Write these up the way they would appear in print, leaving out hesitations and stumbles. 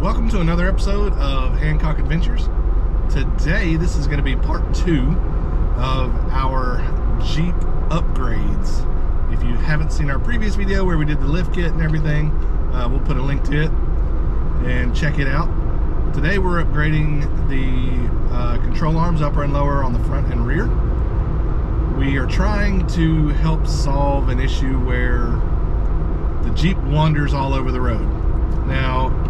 Welcome to another episode of Hancock Adventures. Today, this is going to be part 2 of our Jeep upgrades. If you haven't seen our previous video where we did the lift kit and everything, we'll put a link to it and check it out. Today we're upgrading the control arms upper and lower on the front and rear. We are trying to help solve an issue where the Jeep wanders all over the road. Now,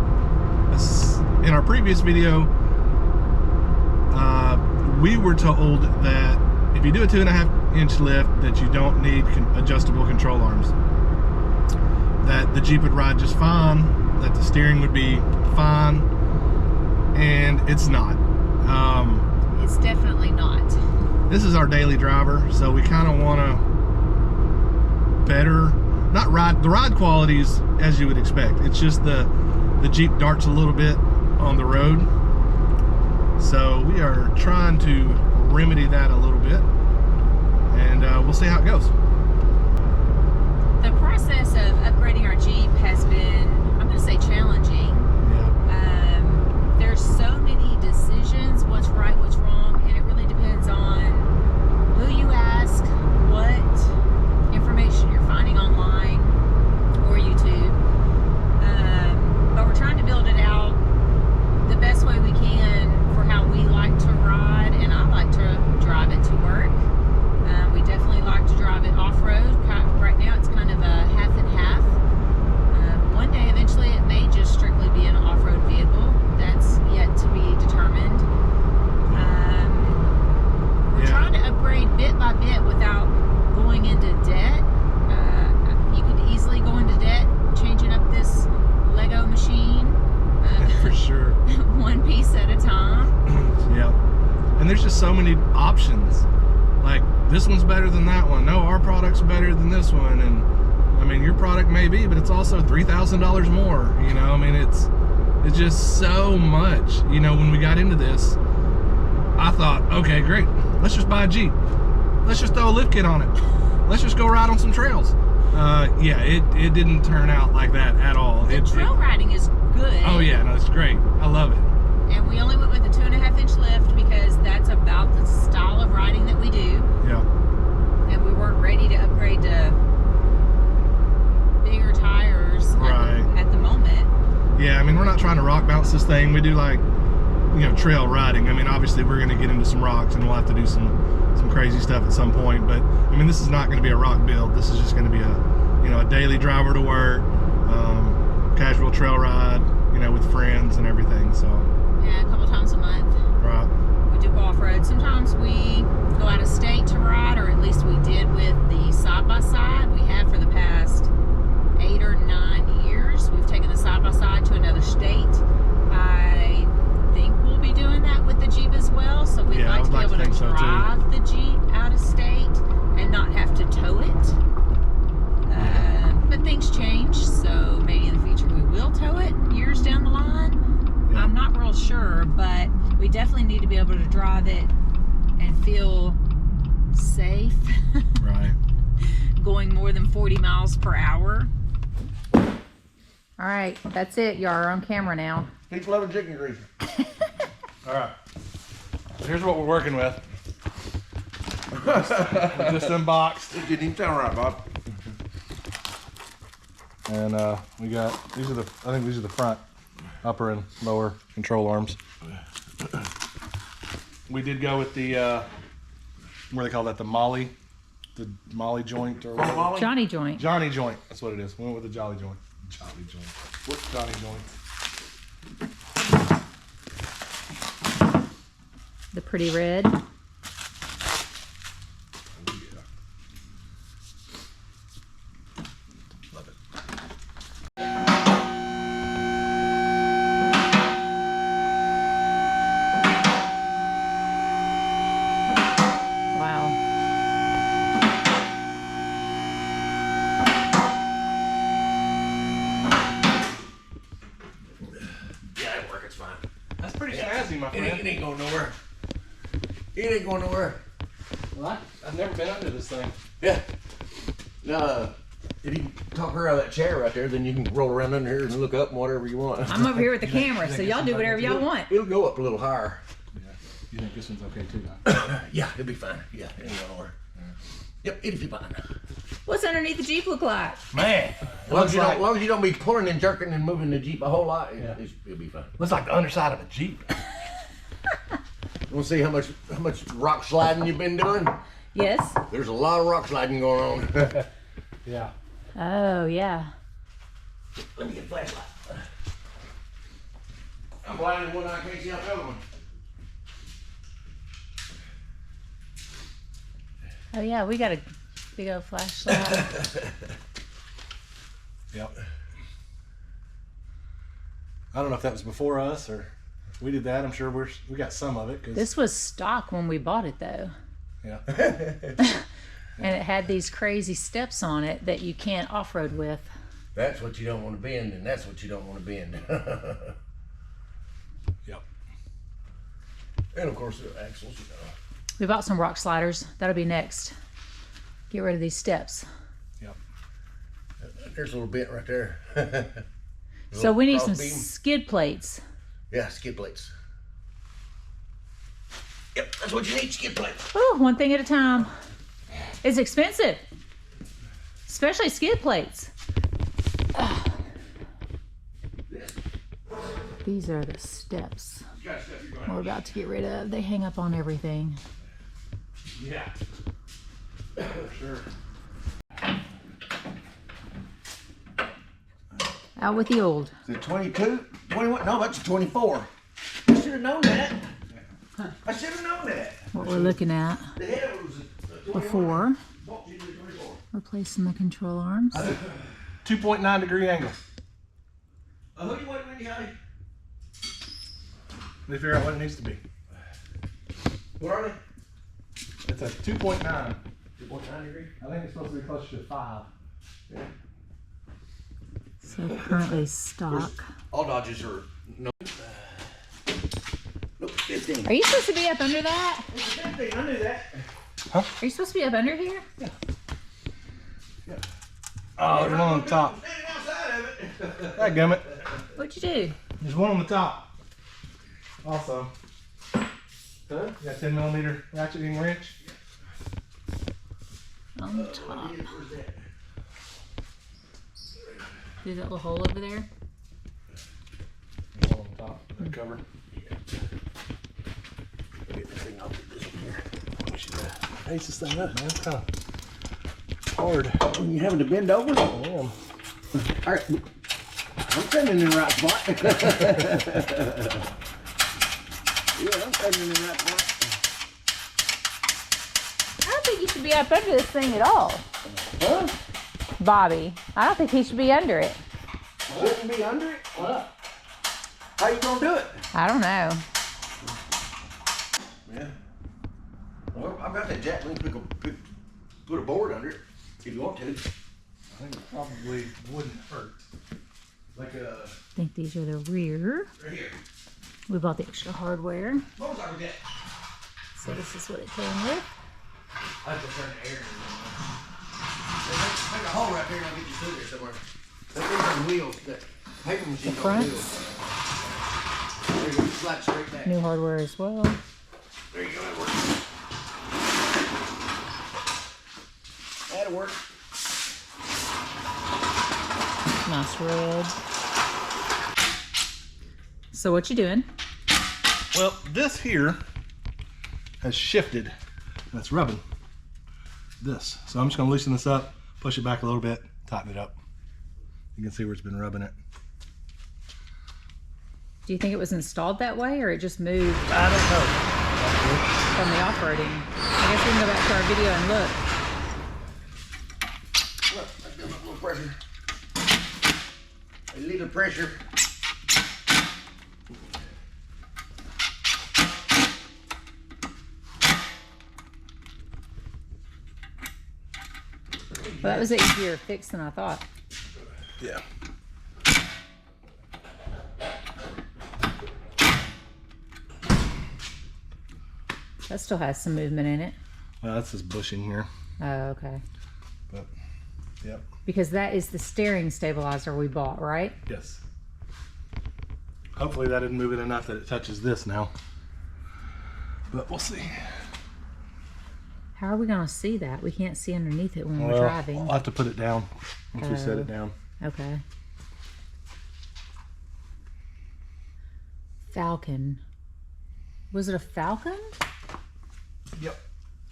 in our previous video, we were told that if you do a 2.5-inch lift, that you don't need adjustable control arms. That the Jeep would ride just fine, that the steering would be fine, and it's not. It's definitely not. This is our daily driver, so we kind of want to better, not ride, the ride qualities as you would expect. It's just the Jeep darts a little bit on the road. So we are trying to remedy that a little bit, and we'll see how it goes. The process of upgrading our Jeep has been, I'm going to say, challenging. Yeah. There's so many decisions, what's right, what's wrong, and it really depends on who you ask, what information you're finding online or YouTube. But we're trying to build it out the best way we can for how we like to ride, and I like to drive it to work. We definitely like to drive it off-road. Right now it's kind of a half and half. One day eventually it may just strictly be an off-road vehicle. That's yet to be determined. We're trying to upgrade bit by bit without going into debt. You could easily go into debt changing up this Lego machine. For sure. One piece at a time. Yeah. And there's just so many options. Like, this one's better than that one. No, our product's better than this one. And I mean, your product may be, but it's also $3,000 more. You know, I mean, it's just so much. You know, when we got into this, I thought, okay, great. Let's just buy a Jeep. Let's just throw a lift kit on it. Let's just go ride on some trails. Yeah, it didn't turn out like that at all. The trail riding is good. Oh yeah, no, it's great. I love it. And we only went with a 2.5-inch lift because that's about the style of riding that we do. Yeah. And we weren't ready to upgrade to bigger tires at the moment. Yeah, I mean, we're not trying to rock bounce this thing. We do, like, you know, trail riding. I mean, obviously we're going to get into some rocks and we'll have to do some crazy stuff at some point, but I mean, this is not going to be a rock build. This is just going to be a daily driver to work, casual trail ride, you know, with friends and everything. So yeah, a couple times a month. Right. We do go off-road. Sometimes we go out of state to ride, or at least we did with the side-by-side. We have for the past 8 or 9 years. We've taken the side-by-side to another state. I think we'll be doing that with the Jeep as well. So we'd like to be able to drive the Jeep out of state and not have to tow it. But things change, so maybe in the future we will tow it years down the line. Yeah. I'm not real sure, but we definitely need to be able to drive it and feel safe. Right. Going more than 40 miles per hour. All right, that's it. You're on camera now. Keep loving chicken grease. All right. So here's what we're working with. Just unboxed. It didn't even sound right, Bob. And we got, I think these are the front, upper and lower control arms. We did go with the, what do they call that, the Molly joint or whatever? Johnny joint. Johnny joint, that's what it is. We went with the Jolly joint. Jolly joint. What's Johnny joint? The pretty red. My friend. It ain't going nowhere. It ain't going nowhere. Well, I've never been under this thing. Yeah. No. If you talk her out of that chair right there, then you can roll around under here and look up and whatever you want. I'm over here with the camera, so y'all do whatever y'all want. It'll go up a little higher. Yeah. You think this one's okay too, Doc? Yeah, it'll be fine. Yeah, it ain't going nowhere. Yep, it'll be fine. What's underneath the Jeep look like? Man, as long as you don't be pulling and jerking and moving the Jeep a whole lot, it'll be fine. Looks like the underside of a Jeep. You want to see how much rock sliding you've been doing? Yes. There's a lot of rock sliding going on. Yeah. Oh, yeah. Let me get a flashlight. I'm blind in one eye, I can't see out the other one. Oh, yeah, we got a big old flashlight. Yep. I don't know if that was before us or if we did that. I'm sure we got some of it. This was stock when we bought it, though. Yeah. And it had these crazy steps on it that you can't off-road with. That's what you don't want to bend, and that's what you don't want to bend. Yep. And of course, the axles, you know. We bought some rock sliders. That'll be next. Get rid of these steps. Yep. There's a little bit right there. So we need some crossbeam. skid plates. Yeah, skid plates. Yep, that's what you need, skid plates. Ooh, one thing at a time. It's expensive, especially skid plates. Ugh. These are the steps we're about to get rid of. They hang up on everything. Yeah. For sure. Out with the old. Is it 22? 21? No, that's a 24. I should have known that. I should have known that. What we're looking at The head of it was a 21. before Walked into the 24. replacing the control arms. 2.9 degree angle. Who do you want, Wendy? Howdy? They figure out what it needs to be. What are they? It's a 2.9. 2.9 degree? I think it's supposed to be closer to 5. Yeah. So currently stock. All Dodges are no. Nope, 15. Are you supposed to be up under that? It's a 15, I knew that. Are you supposed to be up under here? Oh, there's one on the top. Standing outside of it. Dadgummit. What'd you do? There's one on the top. Also. Huh? You got 10mm ratcheting wrench. On the top. Where's that? See that little hole over there? There's one on the top. The cover. Get this thing off this one here. Ace this thing up, man. It's kind of hard. When you having to bend over? I am. All right. I'm standing in the right spot. Yeah, I'm standing in the right spot. I don't think you should be up under this thing at all. Huh? Bobby, I don't think he should be under it. Shouldn't be under it? What? How you gonna do it? I don't know. Yeah. Well, I've got that jack. We can put a board under it if you want to. I think it probably wouldn't hurt. Like a I think these are the rear. right here. We bought the extra hardware. Motorcycle jack. So this is what it came with. I have to turn the air. Make a hole right there and I'll get you through there somewhere. These are the wheels. That paper machine on fronts. wheels. There you go. Slide straight back. New hardware as well. There you go. That works. That'll work. Nice red. So what you doing? Well, this here has shifted. And it's rubbing this. So I'm just gonna loosen this up, push it back a little bit, tighten it up. You can see where it's been rubbing it. Do you think it was installed that way or it just moved I don't know. from the off-roading? I guess we can go back to our video and look. Look, I feel a little pressure. A little pressure. Well, that was an easier fix than I thought. Yeah. That still has some movement in it. Well, that's this bushing here. Oh, okay. But Yep. Because that is the steering stabilizer we bought, right? Yes. Hopefully that didn't move it enough that it touches this now. But we'll see. How are we going to see that? We can't see underneath it when we're Well, driving. I'll have to put it down once we set it down. Okay. Falcon. Was it a Falcon? Yep.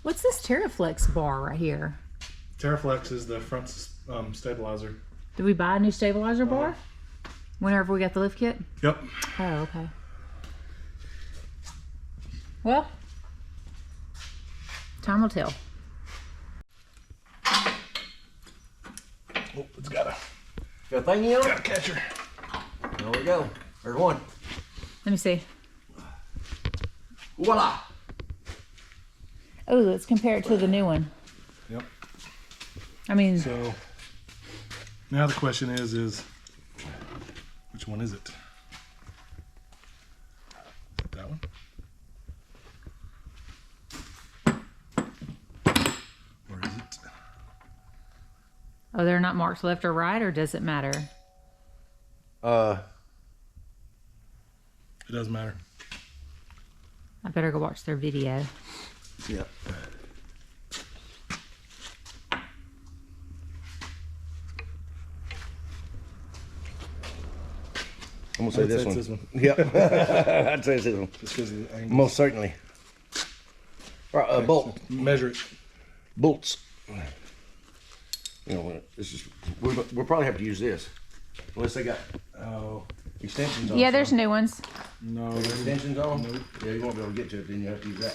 What's this Terraflex bar right here? Terraflex is the front stabilizer. Did we buy a new stabilizer bar? Whenever we got the lift kit? Yep. Oh, okay. Well, time will tell. Oh, it's got a Got a thingy on it? catcher. There we go. There's one. Let me see. Voila. Oh, let's compare it to the new one. Yep. I mean, So now the question is which one is it? That one? Or is it? oh, they're not marked left or right, or does it matter? It doesn't matter. I better go watch their video. Yeah. I'm gonna say I'd this say one. it's this one. Yep. I'd say it's this one. Just because of the angle. Most certainly. All right, bolt. Measure it. Bolts. You know, this is we'll probably have to use this, unless they got Oh, extensions on. Yeah, there's new ones. no. There's extensions on. Nope. Yeah, you won't be able to get to it. Then you have to use that.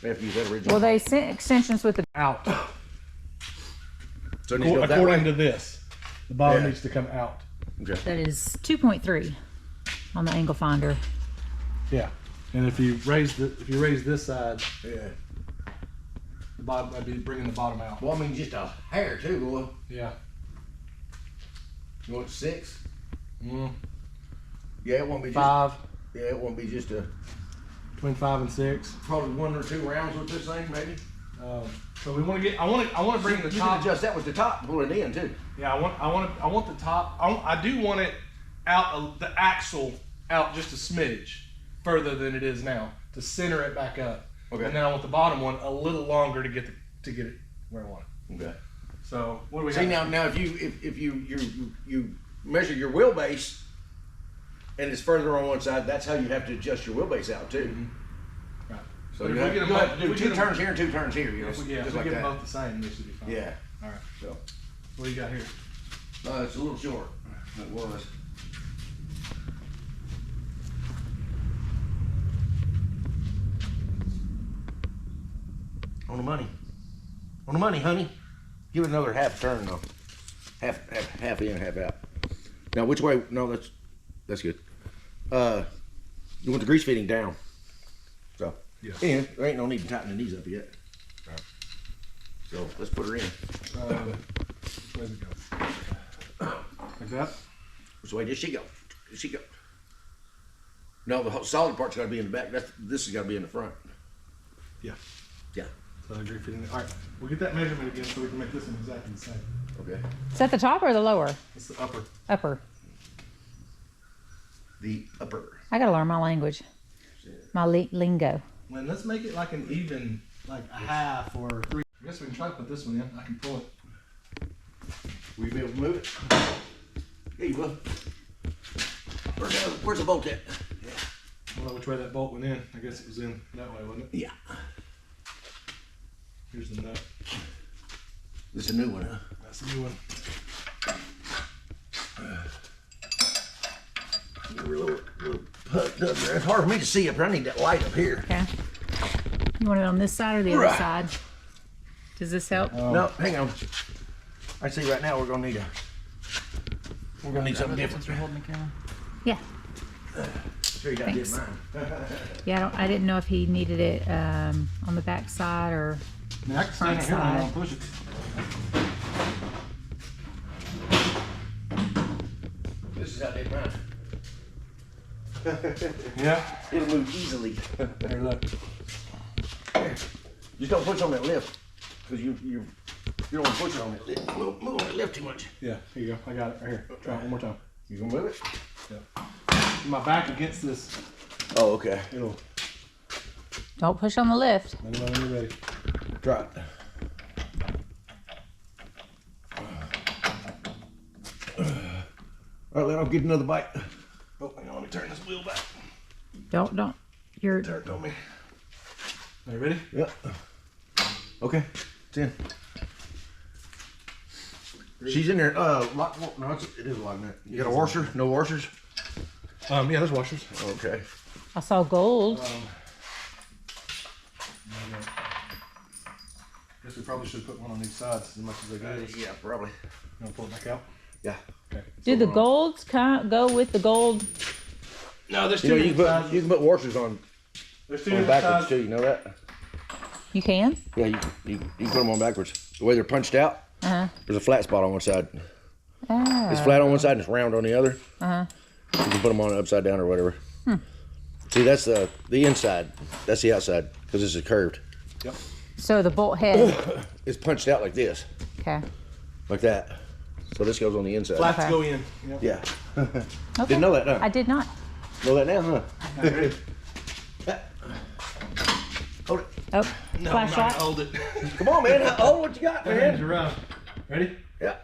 We have to use that original. Well, they sent extensions with the. Out. so it needs to go that According way. to this, the bottom Yeah. needs to come out. Okay. That is 2.3 on the angle finder. Yeah. And if you raise this side, Yeah. the bottom, I'd be bringing the bottom out. Well, I mean, just a hair too, boy. Yeah. You want 6? Mm, Yeah, it won't be just. 5, Yeah, it won't be just a between 5 and 6. probably 1 or 2 rounds with this thing, maybe. So we want to get. I want to bring the You top. can adjust that with the top, pull it in too. Yeah, I want the top. I do want it out, the axle out just a smidge further than it is now to center it back up. Okay. And then I want the bottom one a little longer to get it where I want it. Okay. So what do we See have? now if you measure your wheelbase and it's further on one side, that's how you have to adjust your wheelbase out too. Right. So But you if we have, get 'em you both- have to if do we 2 get 'em- turns here and 2 turns here, you know, If we just get like them that. both the same, they should be fine. Yeah. All right. So What do you got here? it's a little short. It was. On the money. On the money, honey. Give it another half turn though. Half in, half out. Now which way? No, that's good. You want the grease fitting down. So Yeah. and there ain't no need to tighten the knees up yet. Right. So let's put her in. Where's it go? Like that? Which way does she go? Does she go? No, the whole solid part's got to be in the back. This has got to be in the front. Yeah. Yeah. So I agree fitting. All right. We'll get that measurement again so we can make this one exactly the same. Okay. Is that the top or the lower? It's the upper. Upper. The upper. I gotta learn my language. My lingo. Lynn, let's make it like an even, like a half or 3. I guess we can try to put this one in. I can pull it. Will you be able to move it? Yeah, you will. Where's the bolt at? I don't know which way that bolt went in. I guess it was in that way, wasn't it? Yeah. Here's the nut. This is a new one, huh? That's the new one. A little pucked up there. It's hard for me to see up here. I need that light up here. Okay. You want it on this side or the other Right. side? Does this help? No, hang on. I see right now we're gonna need something different. Yeah. Sure you got Thanks. mine. Yeah, I didn't know if he needed it on the back side or. Now I can stand right here and I'll push it. This is how I did mine. Yeah. It'll move easily. There, look. Just don't push on that lift, because you You don't want to push it on it. Move on it left too much. Yeah, here you go. I got it right here. Try it one more time. You gonna move it? Yeah. My back against this. Oh, okay. It'll. Don't push on the lift. Let me know when you're ready. Try it. All right, let I'll get another bite. Oh, hang on, let me turn this wheel back. Don't. You're. Turn it on me. Are you ready? Yep. Okay, it's in. She's in there. Lock. No, it is a lock nut. You got a washer? No washers? Yeah, there's washers. Okay. I saw gold. Guess we probably should put one on each side as much as they go. Yeah, probably. You want to pull it back out? Yeah. Okay. Do the golds go with the gold? No, there's You two know, you different can put washers on There's two on different backwards sizes. too. You know that? You can. Yeah, you can put them on backwards. The way they're punched out, there's a flat spot on one side. Ah. It's flat on one side and it's round on the other. Uh-huh. You can put them on upside down or whatever. See, that's the inside. That's the outside because this is curved. Yep. So the bolt head. It's punched out like this, Okay. like that. So this goes on the inside. Flats Okay. go in. Yep. Yeah. Okay. Didn't know that, huh? I did not. Know that now, huh? Ready? Hold it. Oh, No, flashlight. I'm not gonna hold it. Come on, man. Hold what you got, Hands man. around. Ready? Yeah.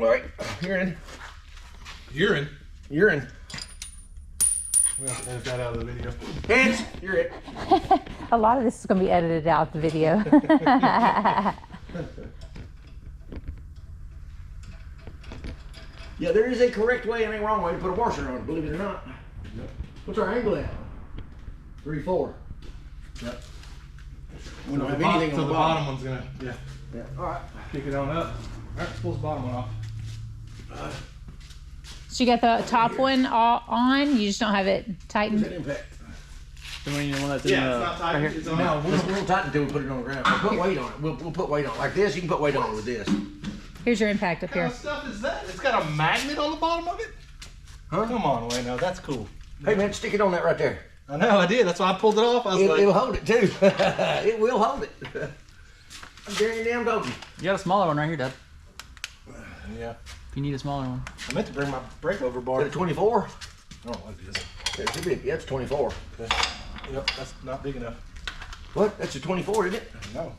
All right, you're in. Urine. You're in. We'll have to edit that out of the video. Hands, you're in. A lot of this is going to be edited out the video. Yeah, there is a correct way and a wrong way to put a washer on, believe it or not. Yep. What's our angle at? 3-4. Yep. We don't So have the, anything on so the the bottom. bottom one's gonna, yeah, Yeah. All right. kick it on up. All right, let's pull this bottom one off. So you got the top one all on. You just don't have it Where's that tightened. impact? The one that's Yeah, it's not tight. right here. It's on. No, we'll tighten until we put it on the ground. We'll put weight on it. We'll put weight on it. Like this, you can put weight on it with this. Here's your impact up What kind here. of stuff is that? It's got a magnet on the bottom of it? Huh? Come on, Wayno, that's cool. Hey, man, stick it on that right there. I know, I did. That's why I pulled it off. I was It'll like, hold it, too. It will hold it. I'm guaranteeing damn told you. You got a smaller one right here, Dad. yeah. If you need a smaller one. I meant to bring my breakover Is bar. that a 24? I don't know what it is. That's too big. Yeah, it's 24. Yep, that's not big enough. What? That's a 24, isn't it? No.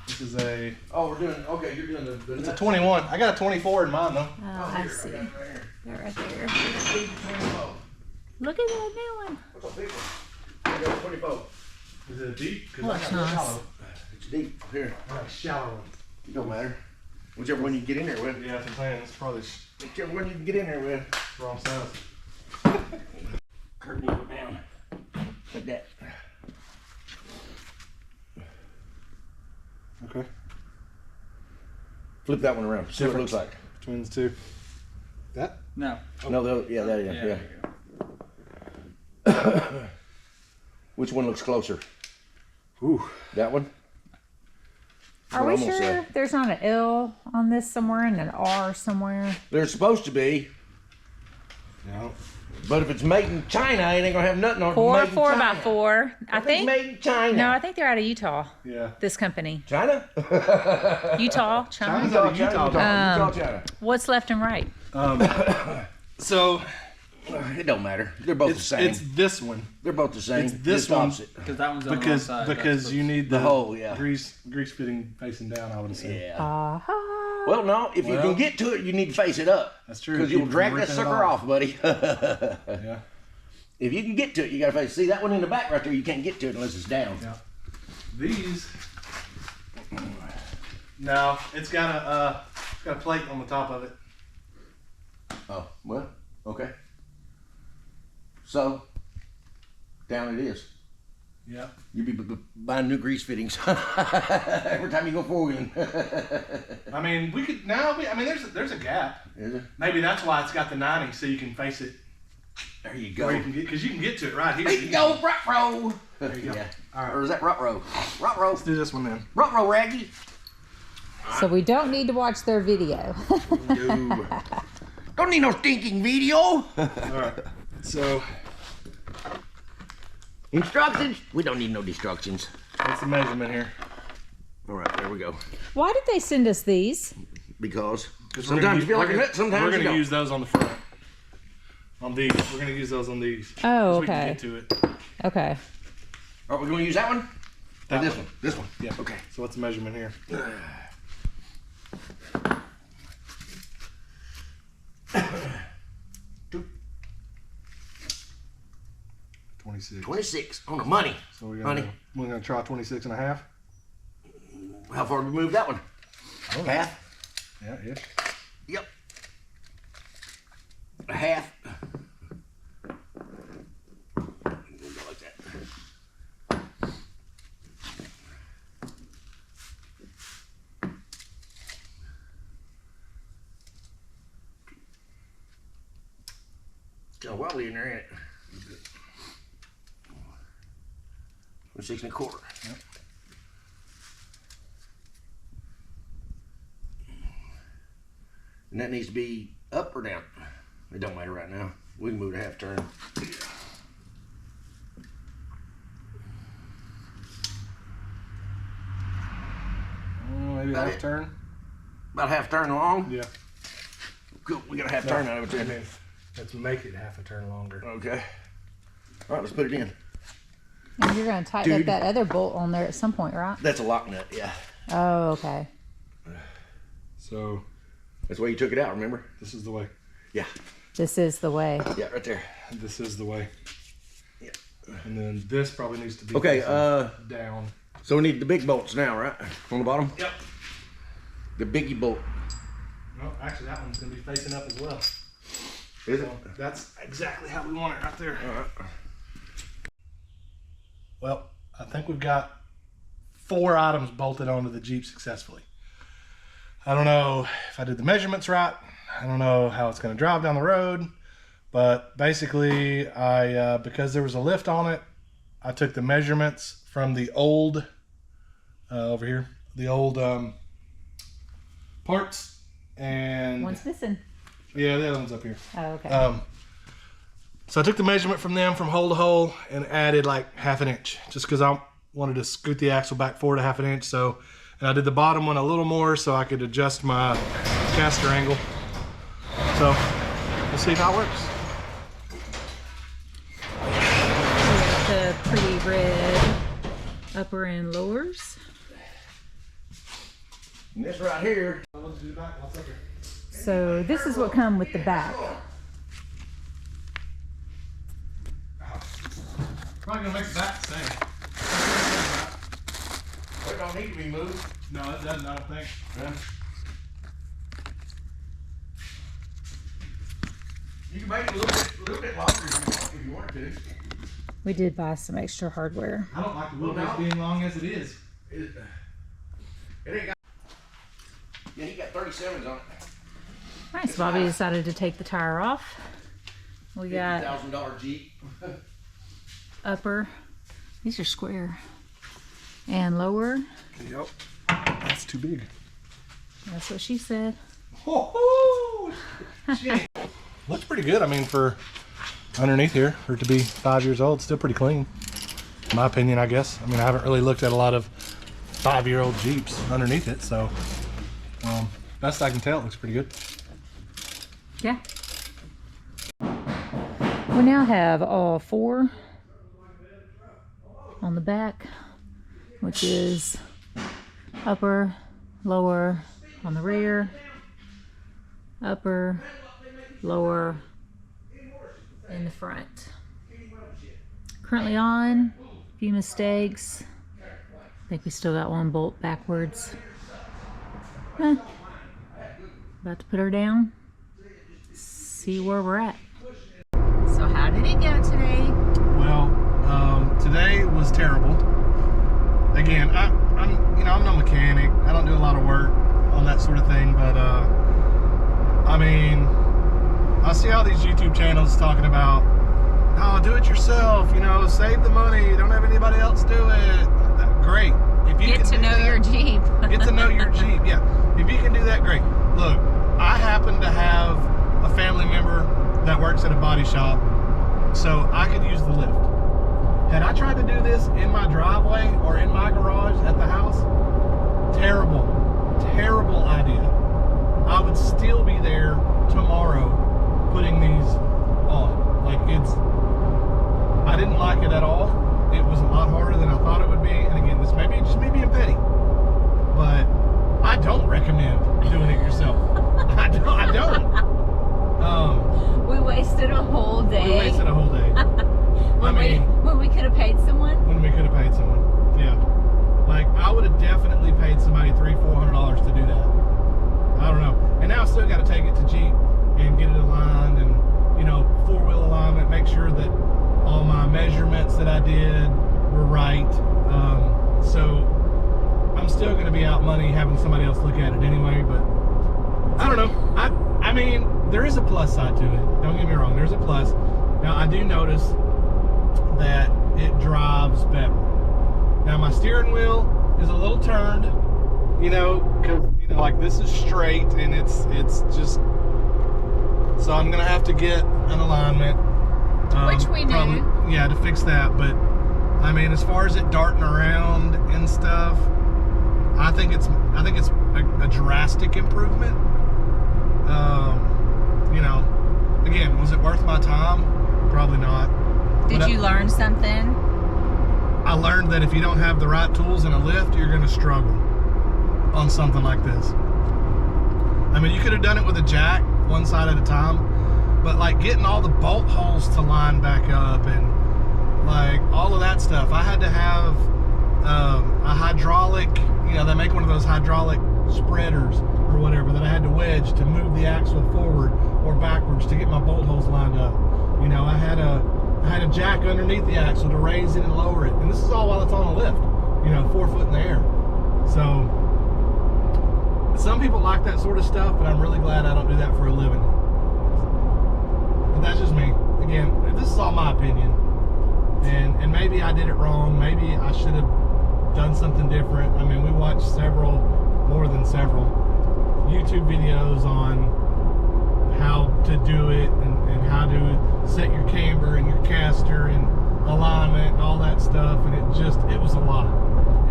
This is a, Oh, we're doing, okay, you're doing the it's a 21. I got a 24 in mine though. Oh, I see. Right here. They're right there. 24. Look at that new one. What's a big one? I got a 24. Is it deep? Oh, I it's got a nice. shallow. It's deep. Here. I got a shallow one. It don't matter. Whichever one you get in there with. Yeah, that's what I'm saying. It's probably Whichever one you can get in there with. wrong size. Curtain it down. Like that. Okay. Flip that one around. See what it looks like. Between the two. That? No. No, yeah, that, yeah. there you go. Which one looks closer? Ooh. That one? Are what we I'm gonna sure say. there's not an L on this somewhere and an R somewhere? There's supposed to be, No. but if it's made in China, it ain't gonna have nothing on it. Four, Made in four China. by four. I It's think. made in China. No, I think they're out of Utah. Yeah. This company. China? Utah, China's China. out of Utah. Utah, China. What's left and right? So It don't matter. They're both the same. it's this one They're both the same. it's this Just one. opposite. Because that one's on the wrong because side. because you need The hole, yeah. grease fitting facing down. I would assume. Yeah. Aha. Well, no. If you Well- can get to it, you need to face it up. That's true. Because Keep you'll from drag that ripping it sucker off, buddy. Yeah. If you can get to it, you gotta face it. See that one in the back right there? You can't get to it unless it's down. Yeah. These. No, it's got a plate on the top of it. Oh, well, okay. So, down it is. Yeah. You'll be buying new grease fittings every time you go four-wheeling. I mean, we could now. I mean, there's a gap. Is it? Maybe that's why it's got the 90, so you can face it. There you go. Where you can get, because you can get to it right here. There you go, rut row. There you go. Yeah. All right. Or is that rut row? Rut row. Let's do this one then. Rut row, Raggy. So we don't need to watch their video. No. Don't need no stinking video. All right. So Instructions? We don't need no instructions. what's the measurement here? All right, there we go. Why did they send us these? Because we're sometimes gonna you feel like a nut, sometimes we're you gonna don't. use those on the front. On these, we're gonna use those on these. Oh, so we can okay. get to it. Okay. Are we going to use that one? That Or this one. one? This one. Yeah. Okay. So what's the measurement here? 26. 26 on the money. So we're Honey, gonna try 26 and a half. how far did we move that one? Half? Yeah, yeah. Yep. A half. Go like that. Got a wobbly in there, ain't it? 26 and a quarter. Yep. And that needs to be up or down. It don't matter right now. We can move it a half turn. Maybe About half it. turn. About a half turn long. Yeah. Cool. We got a half turn out of it I then. mean, let's make it half a turn longer. Okay. All right, let's put it in. And you're gonna tighten up Dude. that other bolt on there at some point, right? That's a lock nut, yeah. Oh, okay. So That's the way you took it out, remember? this is the way. Yeah. This is the way. Yeah, right there. This is the way. Yeah. And then this probably needs to be Okay, facing down. so we need the big bolts now, right? On the bottom? Yep. The biggie bolt. No, actually that one's gonna be facing up as well. Is it? So that's exactly how we want it right there. All right. Well, I think we've got 4 items bolted onto the Jeep successfully. I don't know if I did the measurements right. I don't know how it's going to drive down the road, but basically because there was a lift on it, I took the measurements from the old, over here, the old parts, and One's missing. yeah, the other one's up here. Oh, okay. So I took the measurement from them from hole to hole and added like half an inch just because I wanted to scoot the axle back forward a half an inch. So, and I did the bottom one a little more so I could adjust my caster angle. So we'll see how it works. The pretty red upper and lowers. And this right here. So this is what come with the back. Probably gonna make the back the same. It don't need to be moved. No, it doesn't, I don't think. Yeah. You can make it a little bit longer if you want to. We did buy some extra hardware. I don't like the wheelbase being long as it is. It ain't got. Yeah, he got 37s on it. All right, so Bobby decided to take the tire off. We got $50,000 Jeep. upper. These are square. And lower. Yep. That's too big. That's what she said. Oh, looks pretty good. I mean, for underneath here, for it to be 5 years old, still pretty clean. In my opinion, I guess. I mean, I haven't really looked at a lot of 5-year-old Jeeps underneath it, so best I can tell, it looks pretty good. Yeah. We now have all 4 on the back, which is upper, lower on the rear, upper, lower in the front. Currently on, a few mistakes. I think we still got 1 bolt backwards. About to put her down. See where we're at. So how did it go today? Well, today was terrible. Again, I'm no mechanic. I don't do a lot of work on that sort of thing, but I mean, I see all these YouTube channels talking about, oh, do it yourself, save the money, don't have anybody else do it. Great. If you Get to know your Jeep. Get to know your Jeep, yeah. If you can do that, great. Look, I happen to have a family member that works at a body shop, so I could use the lift. Had I tried to do this in my driveway or in my garage at the house, Terrible, terrible idea. I would still be there tomorrow putting these on. Like, I didn't like it at all. It was a lot harder than I thought it would be. And again, this may be just me being petty, but I don't recommend doing it yourself. I don't. We wasted a whole day. We wasted a whole day. when we could have paid someone. When we could have paid someone. Yeah. Like, I would have definitely paid somebody $300-400 to do that. I don't know. And now I still got to take it to Jeep and get it aligned and, you know, 4-wheel alignment, make sure that all my measurements that I did were right. So I'm still going to be out money having somebody else look at it anyway, but I don't know. I mean, there is a plus side to it. Don't get me wrong. There's a plus. Now, I do notice that it drives better. Now, my steering wheel is a little turned, you know, because, you know, like, this is straight and it's just, so I'm going to have to get an alignment. Which we knew. Probably, yeah, to fix that. But, I mean, as far as it darting around and stuff, I think it's a drastic improvement. You know, again, was it worth my time? Probably not. Did you learn something? I learned that if you don't have the right tools in a lift, you're going to struggle on something like this. I mean, you could have done it with a jack, one side at a time, but like getting all the bolt holes to line back up and like all of that stuff, I had to have a hydraulic, you know, they make one of those hydraulic spreaders or whatever that I had to wedge to move the axle forward or backwards to get my bolt holes lined up. You know, I had a jack underneath the axle to raise it and lower it. And this is all while it's on a lift, you know, 4 foot in the air. So some people like that sort of stuff, but I'm really glad I don't do that for a living. But that's just me. Again, this is all my opinion. And maybe I did it wrong. Maybe I should have done something different. I mean, we watched more than several YouTube videos on how to do it and how to set your camber and your caster and alignment and all that stuff, and it was a lot.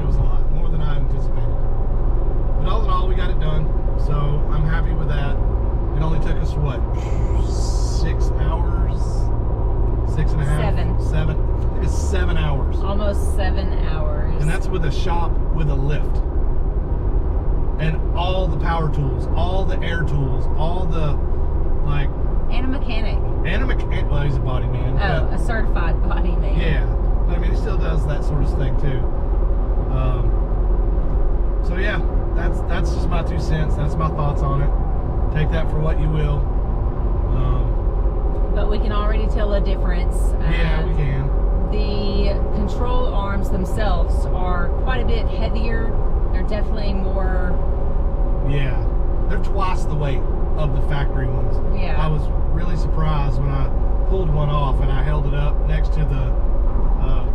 It was a lot, more than I anticipated. But all in all, we got it done, so I'm happy with that. It only took us, what, 6 hours? 6.5? 7. It took us 7 hours. Almost 7 hours. And that's with a shop with a lift. And all the power tools, all the air tools, all the, like... And a mechanic. Well, he's a body man. Oh, a certified body man. Yeah. But, I mean, he still does that sort of thing, too. So, yeah, that's just my 2 cents. That's my thoughts on it. Take that for what you will. But we can already tell a difference. Yeah, we can. The control arms themselves are quite a bit heavier. They're definitely more... Yeah. They're twice the weight of the factory ones. Yeah. I was really surprised when I pulled one off and I held it up next to the,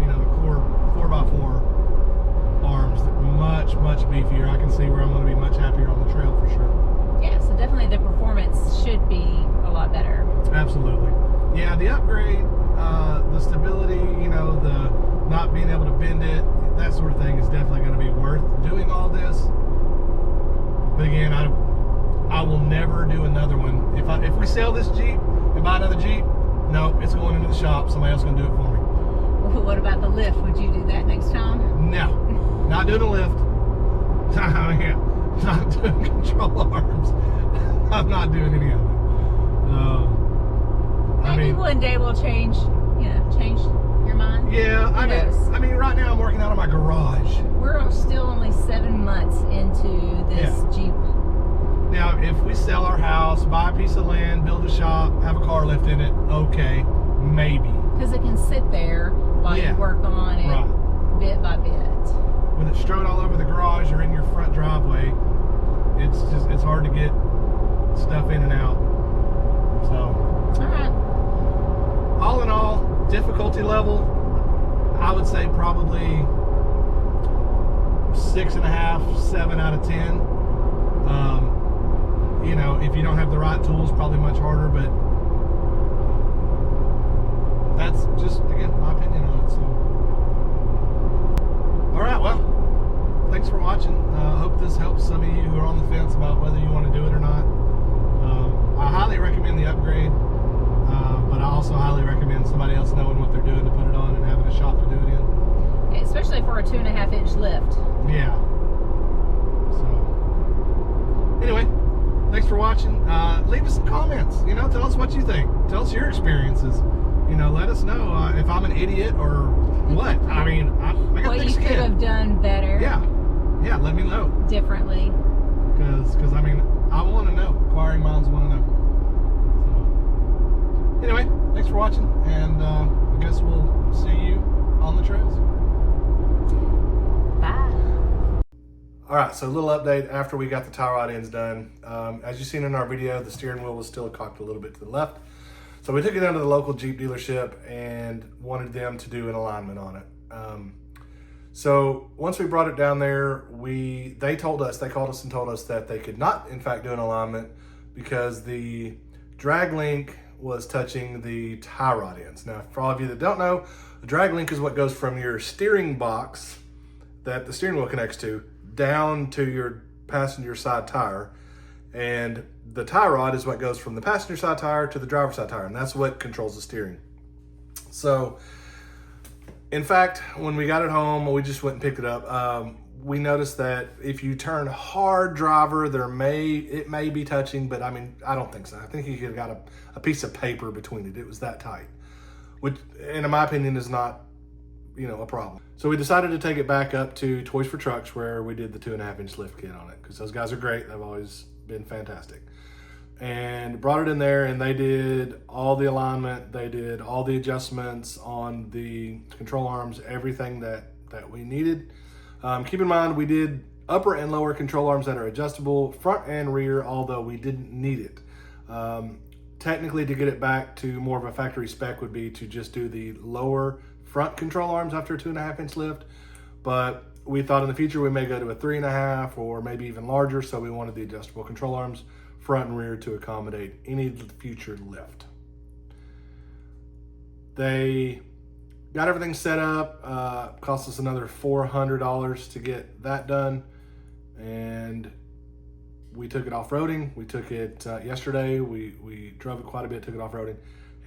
you know, the core 4x4 arms. They're much, much beefier. I can see where I'm going to be much happier on the trail for sure. Yeah, so definitely the performance should be a lot better. Absolutely. Yeah, the upgrade, the stability, you know, the not being able to bend it, that sort of thing is definitely going to be worth doing all this. But again, I will never do another one. If we sell this Jeep and buy another Jeep, no, it's going into the shop. Somebody else is going to do it for me. Well, what about the lift? Would you do that next time? No, not doing a lift. Yeah, not doing control arms. I'm not doing any of it. Maybe one day we'll change your mind. Yeah, I mean, right now I'm working out of my garage. We're still only 7 months into this Jeep. Now, if we sell our house, buy a piece of land, build a shop, have a car lift in it, okay, maybe. Because it can sit there while you work on it bit by bit. With it strode all over the garage or in your front driveway, it's hard to get stuff in and out. So, all in all, difficulty level, I would say probably 6.5, 7 out of 10. You know, if you don't have the right tools, probably much harder, but that's just, again, my opinion on it. So, all right, well, thanks for for watching. Hope this helps some of you who are on the fence about whether you want to do it or not. I highly recommend the upgrade, but I also highly recommend somebody else knowing what they're doing to put it on and having a shop to do it in. Especially for a 2.5-inch lift. Yeah. So, anyway, thanks for watching. Leave us some comments. You know, tell us what you think. Tell us your experiences. You know, let us know if I'm an idiot or what. I mean, I got What thick you could skin. have done better. Yeah, let me know. Differently. Because I mean, I want to know. Acquiring minds want to know. So, anyway, thanks for watching, and I guess we'll see you on the trails. Bye. All right, so a little update after we got the tie rod ends done. As you've seen in our video, the steering wheel was still cocked a little bit to the left. So we took it down to the local Jeep dealership and wanted them to do an alignment on it. So once we brought it down there, they called us and told us that they could not, in fact, do an alignment because the drag link was touching the tie rod ends. Now, for all of you that don't know, the drag link is what goes from your steering box that the steering wheel connects to down to your passenger side tire, and the tie rod is what goes from the passenger side tire to the driver's side tire, and that's what controls the steering. So, in fact, when we got it home, we just went and picked it up. We noticed that if you turn hard driver, it may be touching, but I mean, I don't think so. I think you could have got a piece of paper between it. It was that tight, which, in my opinion, is not, you know, a problem. So we decided to take it back up to Toys for Trucks, where we did the 2.5-inch lift kit on it, because those guys are great. They've always been fantastic. And brought it in there, and they did all the alignment. They did all the adjustments on the control arms, everything that we needed. Keep in mind, we did upper and lower control arms that are adjustable, front and rear, although we didn't need it. Technically, to get it back to more of a factory spec would be to just do the lower front control arms after a 2.5-inch lift, but we thought in the future we may go to a 3.5 or maybe even larger, so we wanted the adjustable control arms front and rear to accommodate any future lift. They got everything set up, cost us another $400 to get that done, and we took it off-roading. We took it yesterday. We drove it quite a bit, took it off-roading,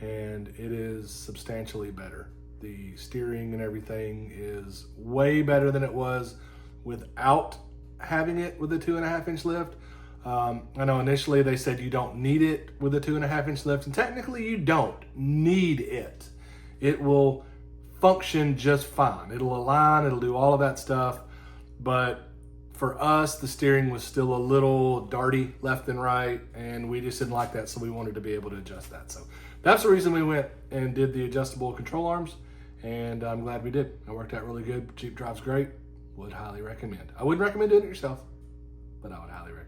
and it is substantially better. The steering and everything is way better than it was without having it with a 2.5-inch lift. I know initially they said you don't need it with a 2.5-inch lift, and technically you don't need it. It will function just fine. It'll align, it'll do all of that stuff, but for us, the steering was still a little darty left and right, and we just didn't like that, so we wanted to be able to adjust that. So that's the reason we went and did the adjustable control arms, and I'm glad we did. It worked out really good. Jeep drives great. Would highly recommend. I wouldn't recommend doing it yourself, but I would highly recommend.